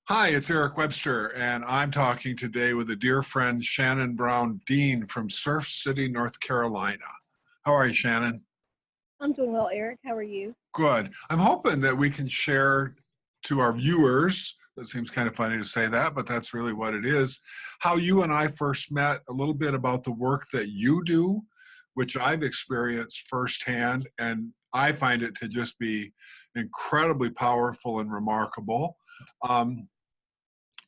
Hi, it's Eric Webster, and I'm talking today with a dear friend, Shannon Brown Dean from Surf City, North Carolina. How are you, Shannon? I'm doing well, Eric. How are you? Good. I'm hoping that we can share to our viewers, that seems kind of funny to say that, but that's really what it is, how you and I first met, a little bit about the work that you do, which I've experienced firsthand, and I find it to just be incredibly powerful and remarkable. Um,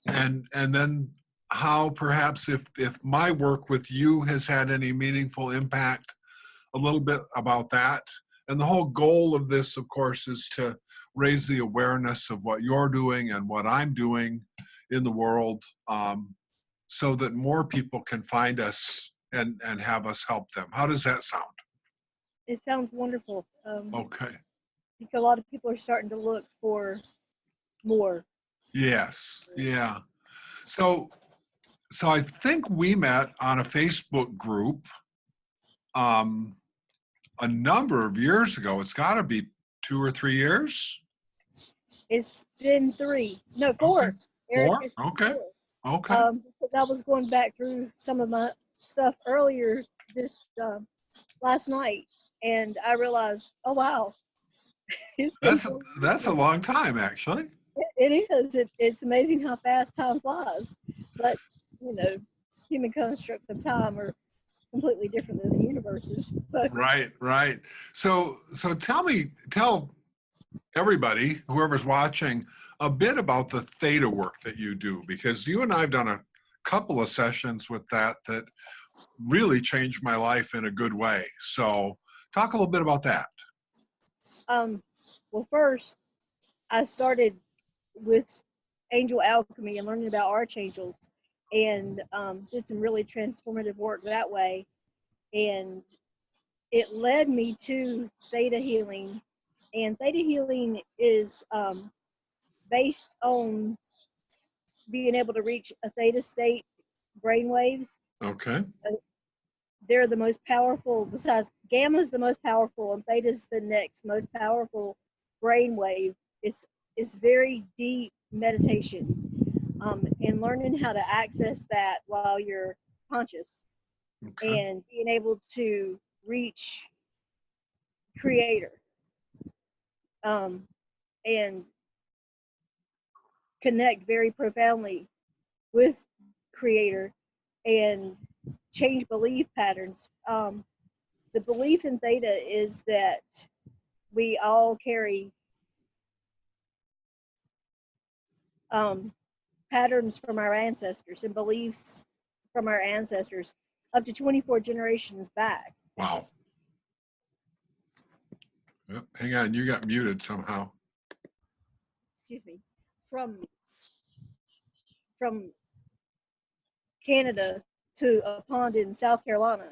and then how perhaps if my work with you has had any meaningful impact, a little bit about that. And the whole goal of this, of course, is to raise the awareness of what you're doing and what I'm doing in the world, so that more people can find us and have us help them. How does that sound? It sounds wonderful. Okay. I think a lot of people are starting to look for more. Yes. Yeah. So so I think we met on a Facebook group um, a number of years ago. It's got to be 2 or 3 years. It's been three, no, Okay. four. Eric, Four? it's been Okay. four. Okay. Because I was going back through some of my stuff earlier this last night, and I realized, oh wow, it's been That's 4 years that's a now. long time, actually. It is. It's amazing how fast time flies, but you know, human constructs of time are completely different than the universe's. So Right, right. So tell everybody, whoever's watching, a bit about the theta work that you do, because you and I have done a couple of sessions with that really changed my life in a good way. So talk a little bit about that. um, well, first I started with angel alchemy and learning about archangels, and did some really transformative work that way. And it led me to Theta Healing. And Theta Healing is based on being able to reach a theta state brainwaves. Okay. They're the most powerful, besides gamma's the most powerful, and theta's the next most powerful brainwave. It's very deep meditation, and learning how to access that while you're conscious Okay. and being able to reach creator, um, and connect very profoundly with creator and change belief patterns. The belief in theta is that we all carry um, patterns from our ancestors and beliefs from our ancestors up to 24 generations back. Wow. Yep. Hang on, you got muted somehow. Excuse me, from from Canada to a pond in South Carolina,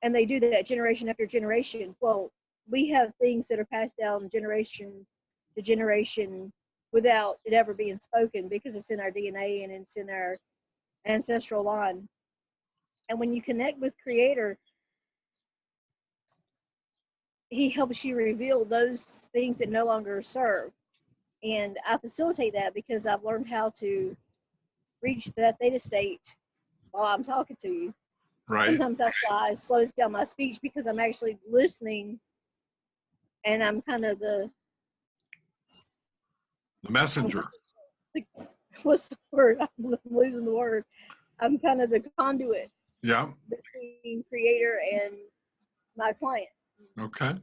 and they do that generation after generation. Well, we have things that are passed down generation to generation without it ever being spoken because it's in our DNA and it's in our ancestral line. And when you connect with Creator, He helps you reveal those things that no longer serve. And I facilitate that because I've learned how to reach that theta state while I'm talking to you. Right. Sometimes that's why it slows down my speech because I'm actually listening, and I'm kind of The messenger. the what's the word? I'm losing the word. I'm kind of the conduit Yeah. between creator and my client. Okay.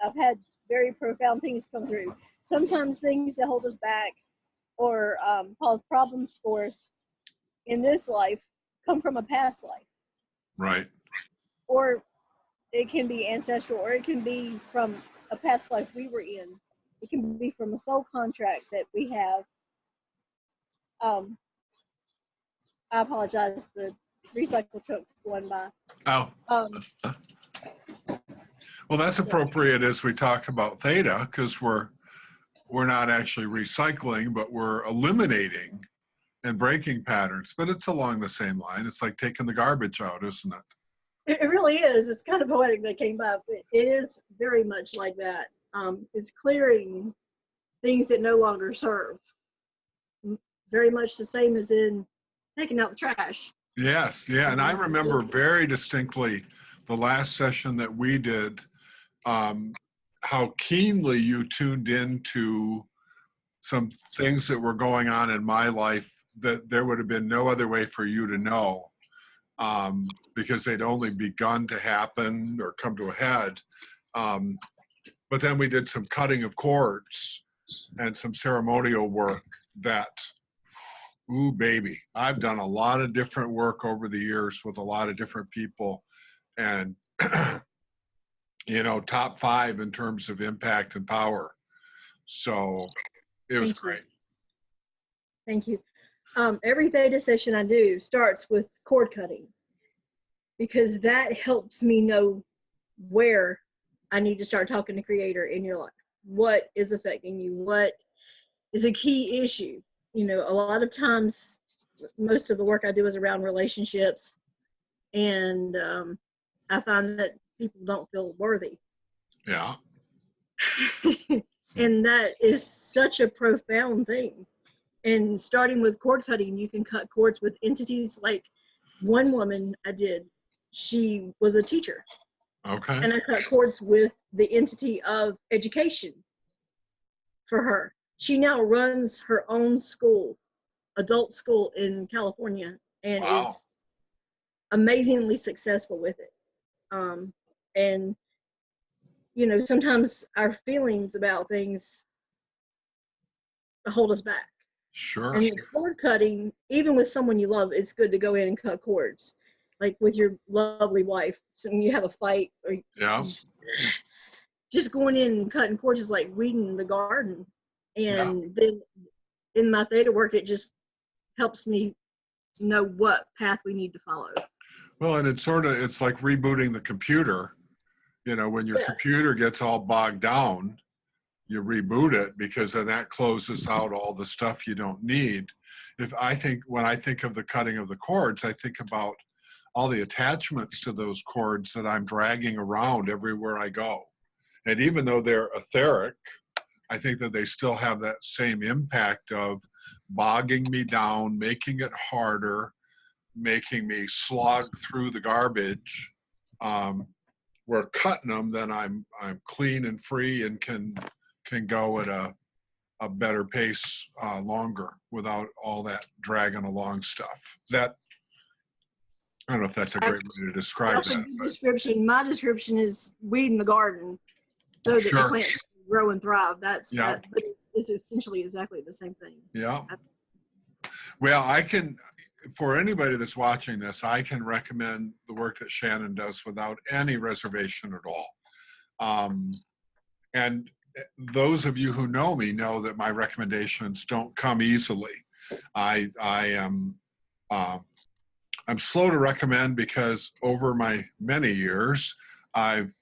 I've had very profound things come through. Sometimes things that hold us back or cause problems for us in this life come from a past life, Right. or it can be ancestral, or it can be from a past life we were in. It can be from a soul contract that we have. Um, I apologize, the recycle truck's going by. Oh. Um, Well, that's yeah, appropriate as we talk about theta, because we're not actually recycling, but we're eliminating and breaking patterns. But it's along the same line. It's like taking the garbage out, isn't it? it really is. It's kind of poetic that came up. It is very much like that. It's clearing things that no longer serve. very much the same as in taking out the trash. Yes, yeah. And I remember very distinctly the last session that we did, how keenly you tuned into some things that were going on in my life that there would have been no other way for you to know, because they'd only begun to happen or come to a head. But then we did some cutting of cords and some ceremonial work that, ooh, baby, I've done a lot of different work over the years with a lot of different people, and top 5 in terms of impact and power. So it was great. Thank you. Every theta session I do starts with cord cutting, because that helps me know where I need to start talking to Creator in your life. What is affecting you? What is a key issue? A lot of times, most of the work I do is around relationships, and I find that people don't feel worthy. Yeah. And that is such a profound thing. And starting with cord cutting, you can cut cords with entities. Like one woman I did, she was a teacher. Okay. And I cut cords with the entity of education for her. She now runs her own school, adult school in California, and is amazingly successful with it. And sometimes our feelings about things hold us back. Sure. And with cord cutting, even with someone you love, it's good to go in and cut cords. Like with your lovely wife, so when you have a fight, or just going in and cutting cords is like weeding the garden. And then in my theta work, it just helps me know what path we need to follow. Well, and it's like rebooting the computer. When your computer gets all bogged down, you reboot it, because then that closes out all the stuff you don't need. When I think of the cutting of the cords, I think about all the attachments to those cords that I'm dragging around everywhere I go. And even though they're etheric, I think that they still have that same impact of bogging me down, making it harder, making me slog through the garbage. We're cutting them, then I'm clean and free and can go at a better pace longer without all that dragging along stuff. I don't know if that's a great way to describe that's that. A good description. My description is weeding the garden so that the plants can grow and thrive. But it's essentially exactly the same thing. Yeah. Well, for anybody that's watching this, I can recommend the work that Shannon does without any reservation at all. And those of you who know me know that my recommendations don't come easily. I'm slow to recommend, because over my many years, I've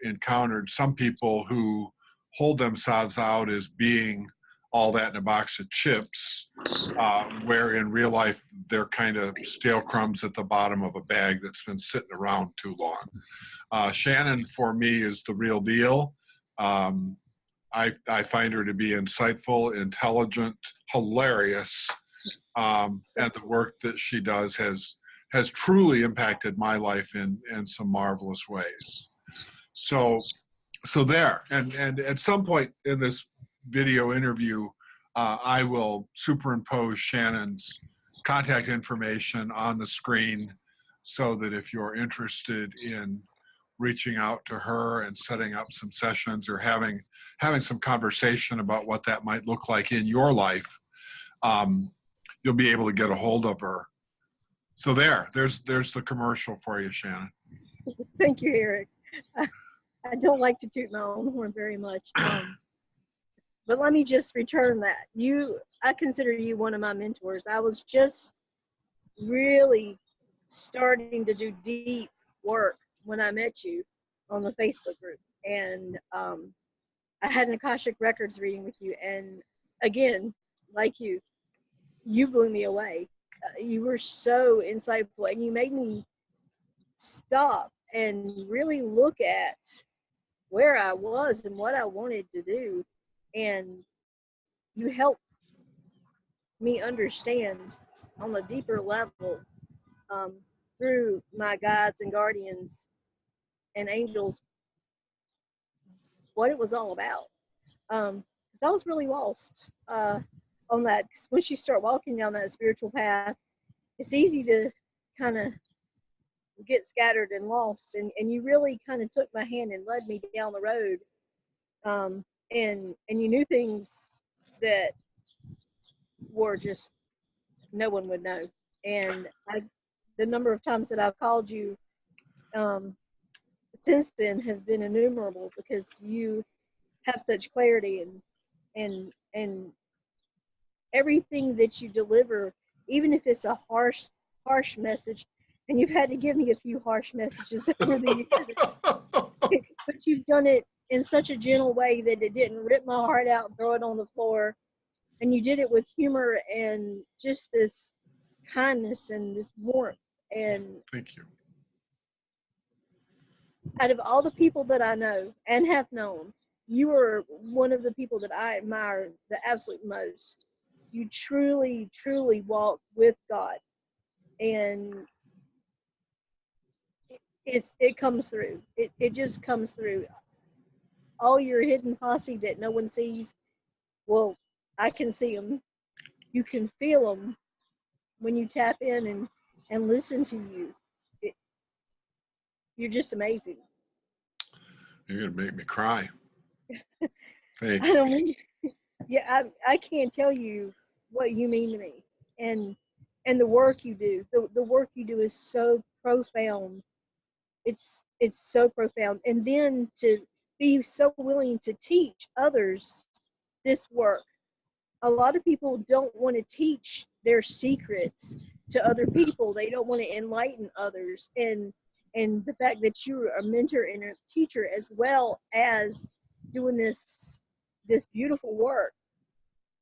encountered some people who hold themselves out as being all that in a box of chips, where in real life they're kind of stale crumbs at the bottom of a bag that's been sitting around too long. Shannon, for me, is the real deal. I find her to be insightful, intelligent, hilarious, and the work that she does has truly impacted my life in some marvelous ways. So there, and at some point in this video interview, I will superimpose Shannon's contact information on the screen, so that if you're interested in reaching out to her and setting up some sessions, or having some conversation about what that might look like in your life, you'll be able to get a hold of her. So there's the commercial for you, Shannon. Thank you, Eric. I don't like to toot my own horn very much. But let me just return that. I consider you one of my mentors. I was just really starting to do deep work when I met you on the Facebook group. And I had an Akashic Records reading with you. And again, like you blew me away. You were so insightful, and you made me stop and really look at where I was and what I wanted to do. And you helped me understand on a deeper level, um, through my guides and guardians and angels, what it was all about. Because I was really lost on that. 'Cause once you start walking down that spiritual path, it's easy to kind of get scattered and lost. And you really kind of took my hand and led me down the road. And you knew things that were just no one would know. And the number of times that I've called you um, since then have been innumerable, because you have such clarity, and everything that you deliver, even if it's a harsh message, and you've had to give me a few harsh messages over the years, but you've done it in such a gentle way that it didn't rip my heart out and throw it on the floor. And you did it with humor and just this kindness and this warmth. And Thank you. out of all the people that I know and have known, you are one of the people that I admire the absolute most. You truly, truly walk with God, and it comes through. It just comes through. All your hidden posse that no one sees, well, I can see them. You can feel them when you tap in and listen to you. It, you're just amazing. You're going to make me cry. Thank I you. don't mean, yeah, I can't tell you what you mean to me, and the work you do. The work you do is so profound. It's so profound, and then to be so willing to teach others this work. A lot of people don't want to teach their secrets to other people. They don't want to enlighten others, and the fact that you're a mentor and a teacher as well as doing this beautiful work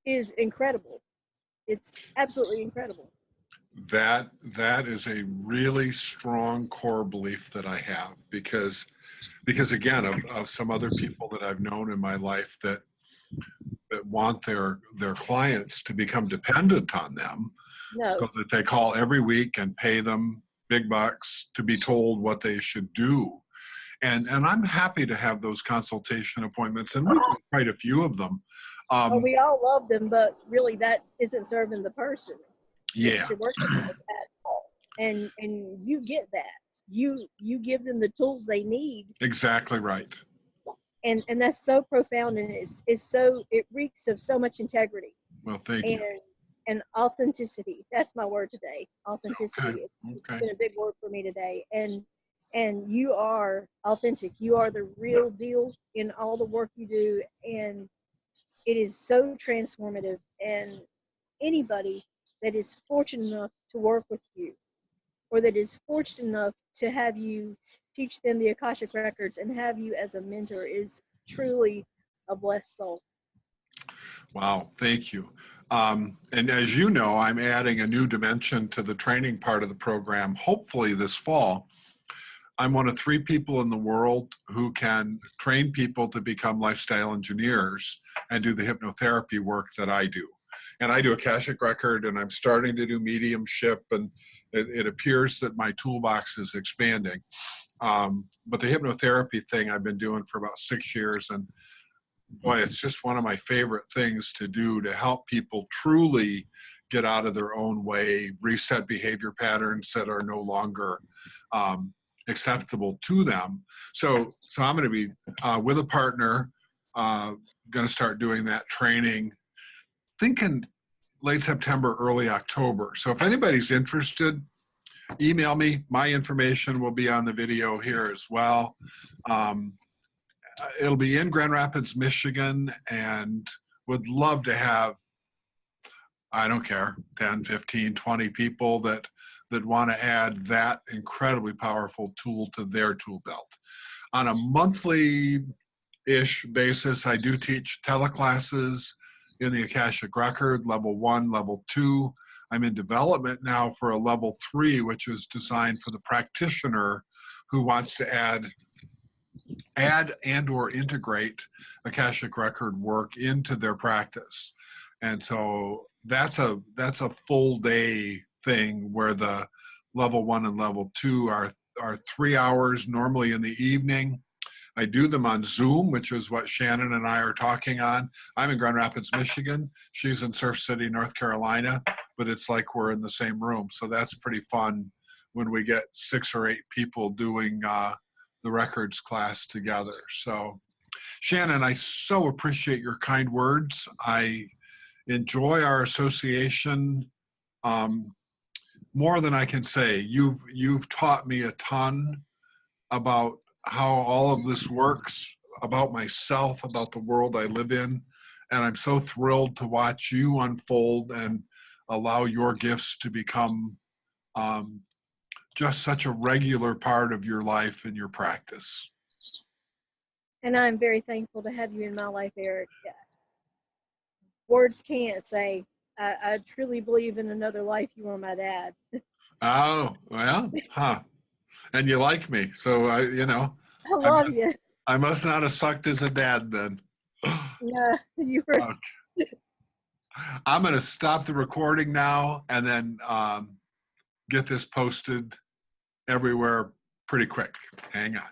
is incredible. It's absolutely incredible. That is a really strong core belief that I have, because again, of some other people that I've known in my life that want their clients to become dependent on them, No, so that they call every week and pay them big bucks to be told what they should do. And I'm happy to have those consultation appointments, and we do quite a few of them. we all love them, but really that isn't serving the person Yeah, that you're working with at all. And you get that. You give them the tools they need, exactly right. and that's so profound, and it's so, it reeks of so much integrity Well, thank and you. authenticity. That's my word today. Okay, Authenticity. It's okay. been a big word for me today. And you are authentic. You are the real deal in all the work you do, and it is so transformative. And anybody that is fortunate enough to work with you, or that is fortunate enough to have you teach them the Akashic Records and have you as a mentor, is truly a blessed soul. Wow, thank you. And as you know, I'm adding a new dimension to the training part of the program, hopefully this fall. I'm one of 3 people in the world who can train people to become lifestyle engineers and do the hypnotherapy work that I do. And I do Akashic Record, and I'm starting to do mediumship, and it appears that my toolbox is expanding. But the hypnotherapy thing I've been doing for about 6 years, and boy, it's just one of my favorite things to do to help people truly get out of their own way, reset behavior patterns that are no longer acceptable to them. So I'm going to be with a partner, going to start doing that training, thinking late September, early October. So if anybody's interested, email me. My information will be on the video here as well. It'll be in Grand Rapids, Michigan, and would love to have, I don't care, 10, 15, 20 people that want to add that incredibly powerful tool to their tool belt. On a monthly-ish basis, I do teach teleclasses in the Akashic Record, level 1, level 2. I'm in development now for a level 3, which is designed for the practitioner who wants to add and or integrate Akashic Record work into their practice. And so that's a full day thing where the level 1 and level 2 are 3 hours normally in the evening. I do them on Zoom, which is what Shannon and I are talking on. I'm in Grand Rapids, Michigan. She's in Surf City, North Carolina, but it's like we're in the same room. So that's pretty fun when we get 6 or 8 people doing the records class together. So Shannon, I so appreciate your kind words. I enjoy our association more than I can say. You've taught me a ton about how all of this works, about myself, about the world I live in. And I'm so thrilled to watch you unfold and allow your gifts to become just such a regular part of your life and your practice. And I'm very thankful to have you in my life, Eric. Words can't say. I truly believe in another life you are my dad. Oh, well, huh. And you like me. So I love must, you. I must not have sucked as a dad then. Yeah, you were. Okay. I'm going to stop the recording now and then get this posted everywhere pretty quick. Hang on.